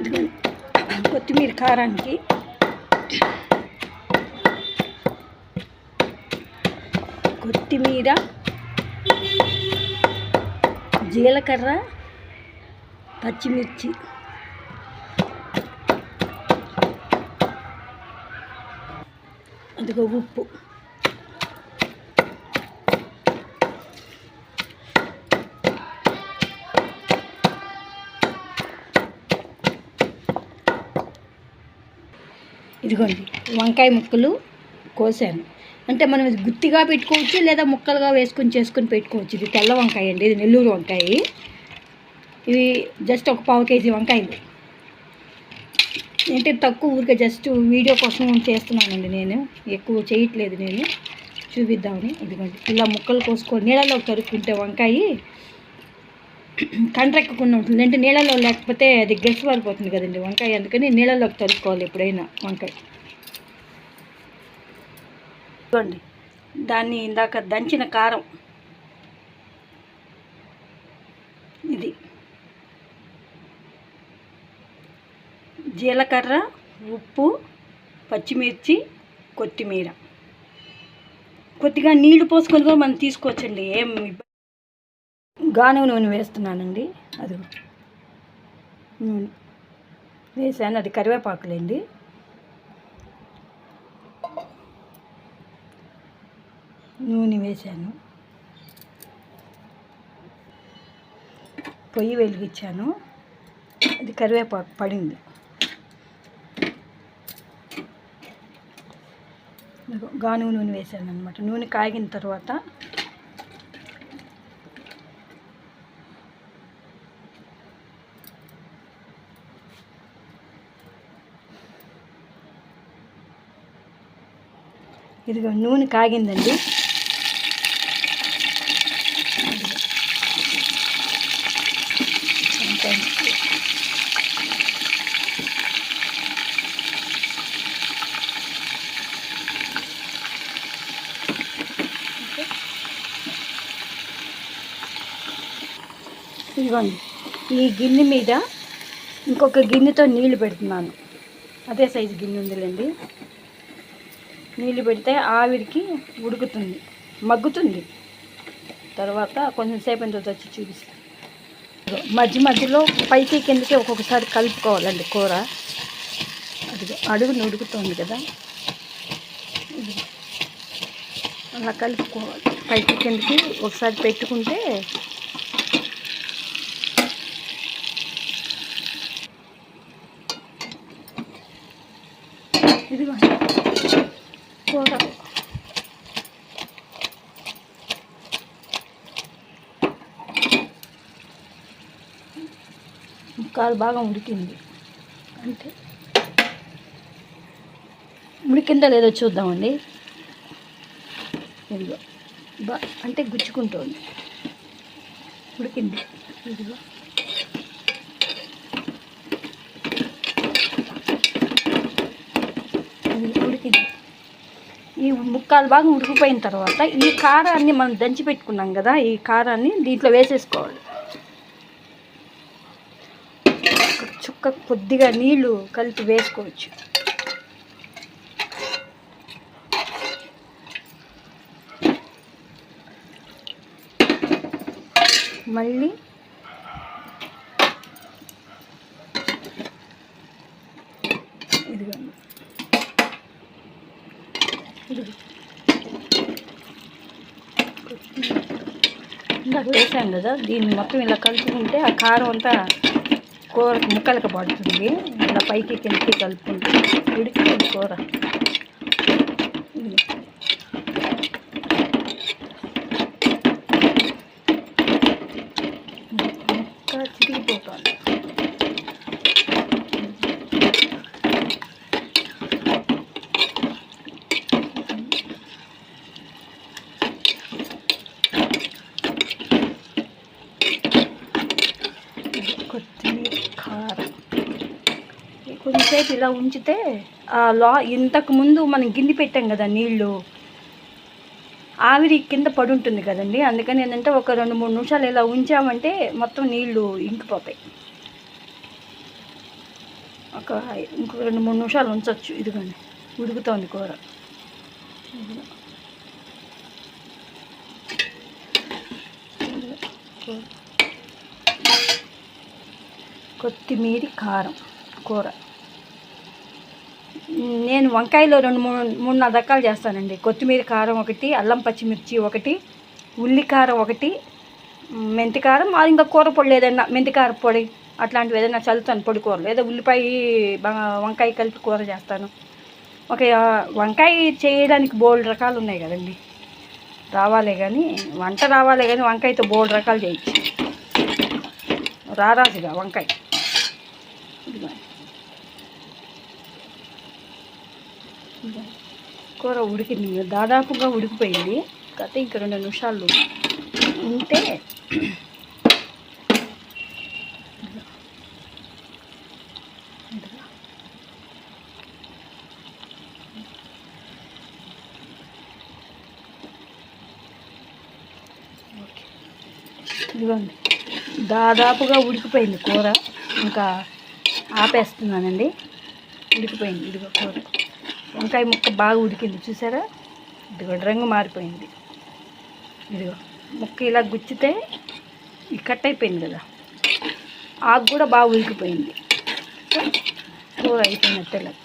ఇదిగోండి కొత్తిమీర కారానికి కొత్తిమీర, జీలకర్ర, పచ్చిమిర్చి, అదిగో ఉప్పు, ఇదిగోండి వంకాయ ముక్కలు కోసాను. అంటే మనం ఇది గుత్తిగా పెట్టుకోవచ్చు, లేదా ముక్కలుగా చేసుకొని పెట్టుకోవచ్చు. ఇది తెల్ల వంకాయ అండి, ఇది నెల్లూరు వంకాయ. ఇవి జస్ట్ ఒక 1/4 కేజీ వంకాయలు. అంటే తక్కువ ఊరికే జస్ట్ వీడియో కోసం చేస్తున్నానండి, నేను ఎక్కువ చేయట్లేదు, నేను చూపిద్దామని. ఇదిగోండి ఇలా ముక్కలు కోసుకొని నీళ్ళలో తరుక్కుంటే వంకాయ కండ్రెక్కకుండా ఉంటుంది. అంటే నీళ్ళలో లేకపోతే అది గెస్ పడిపోతుంది కదండి వంకాయ, అందుకని నీళ్ళలోకి తరుక్కోవాలి ఎప్పుడైనా వంకాయ. ఇదిగోండి దాన్ని ఇందాక దంచిన కారం, ఇది జీలకర్ర, ఉప్పు, పచ్చిమిర్చి, కొత్తిమీర. కొద్దిగా నీళ్లు పోసుకొని కూడా మనం తీసుకోవచ్చండి, ఏం గానుగ నూనె వేస్తున్నానండి. అది నూనె వేసాను, అది కరివేపాకులేండి. నూనె వేసాను, పొయ్యి వెలిగించాను, అది కరివేపాకు పడింది. గానుగ నూనె వేసాను అనమాట. నూనె కాగిన తర్వాత ఇదిగో నూనె కాగిందండి. ఇదిగోండి ఈ గిన్నె మీద ఇంకొక గిన్నెతో నీళ్లు పెడుతున్నాను. అదే సైజు గిన్నె ఉందిలేండి. నీళ్ళు పెడితే ఆవిరికి ఉడుకుతుంది, మగ్గుతుంది. తర్వాత కొంచెం సేపు ఎంత వచ్చి చూపిస్తాను. మధ్య మధ్యలో పైకి కిందకి ఒక్కొక్కసారి కలుపుకోవాలండి కూర. అది అడుగుని ఉడుకుతుంది కదా, అలా కలుపుకోవాలి. పైకి కిందకి ఒకసారి పెట్టుకుంటే ఇదిగో కూర ముక్కలు బాగా ఉడికింది. అంటే ఉడికిందా లేదో చూద్దామండి. ఇదిగో అంటే గుచ్చుకుంటుంది, ఉడికింది. ఇదిగో ఉడికింది. ఈ ముక్కలు బాగా ఉడికిపోయిన తర్వాత ఈ కారాన్ని మనం దంచి పెట్టుకున్నాం కదా, ఈ కారాన్ని దీంట్లో వేసేసుకోవాలి. చుక్క కొద్దిగా నీళ్లు కలిపి వేసుకోవచ్చు. మళ్ళీ ఇదిగోండి ఇందాక వేసాం కదా, దీన్ని మొత్తం ఇలా కలుపుకుంటే ఆ కారం అంతా కూర ముక్కలకు పడుతుంది. ఇలా పైకి కిందకి కలుపుకుంటే ఉడికింది కూర. ముక్క చిరిగిపోతుంది. కొత్తిమీర, కారం కొంచెంసేపు ఇలా ఉంచితే ఇంతకుముందు మనం గిన్నె పెట్టాం కదా నీళ్ళు, ఆవిరి కింద పడి ఉంటుంది కదండి. అందుకని ఏంటంటే ఒక 2-3 నిమిషాలు ఇలా ఉంచామంటే మొత్తం నీళ్ళు ఇంకిపోతాయి. ఇంకొక 2-3 నిమిషాలు ఉంచవచ్చు. ఇదిగోండి ఉడుకుతోంది కూర. కొత్తిమీర కారం కూర. నేను వంకాయలో 2-3 రకాలు చేస్తానండి. కొత్తిమీర కారం ఒకటి, అల్లం పచ్చిమిర్చి ఒకటి, ఉల్లి కారం ఒకటి, మెంతి కారం, ఇంకా కూర పొడి ఏదైనా మెంతికార పొడి అట్లాంటివి ఏదైనా చల్లుతాను పొడి కూరలు. లేదా ఉల్లిపాయ వంకాయ కలిపి కూర చేస్తాను. వంకాయ చేయడానికి బోల్డ్ రకాలు ఉన్నాయి కదండి. రావాలే కానీ వంకాయతో బోల్డ్ రకాలు చేయొచ్చు. రారాజుగా వంకాయ. కూర ఉడికింది, దాదాపుగా ఉడికిపోయింది. కాకపోతే ఇంకా 2 నిమిషాలు ఉంటే ఇదిగోండి దాదాపుగా ఉడికిపోయింది కూర. ఇంకా ఆపేస్తున్నానండి. ఉడికిపోయింది. ఇదిగో కూర వంకాయ ముక్క బాగా ఉడికింది చూసారా. ఇదిగో రంగు మారిపోయింది. ఇదిగో ముక్క ఇలా గుచ్చితే కట్ అయిపోయింది కదా, ఆకు కూడా బాగా ఉడికిపోయింది. కూర అయిపోయినట్టే లెక్క.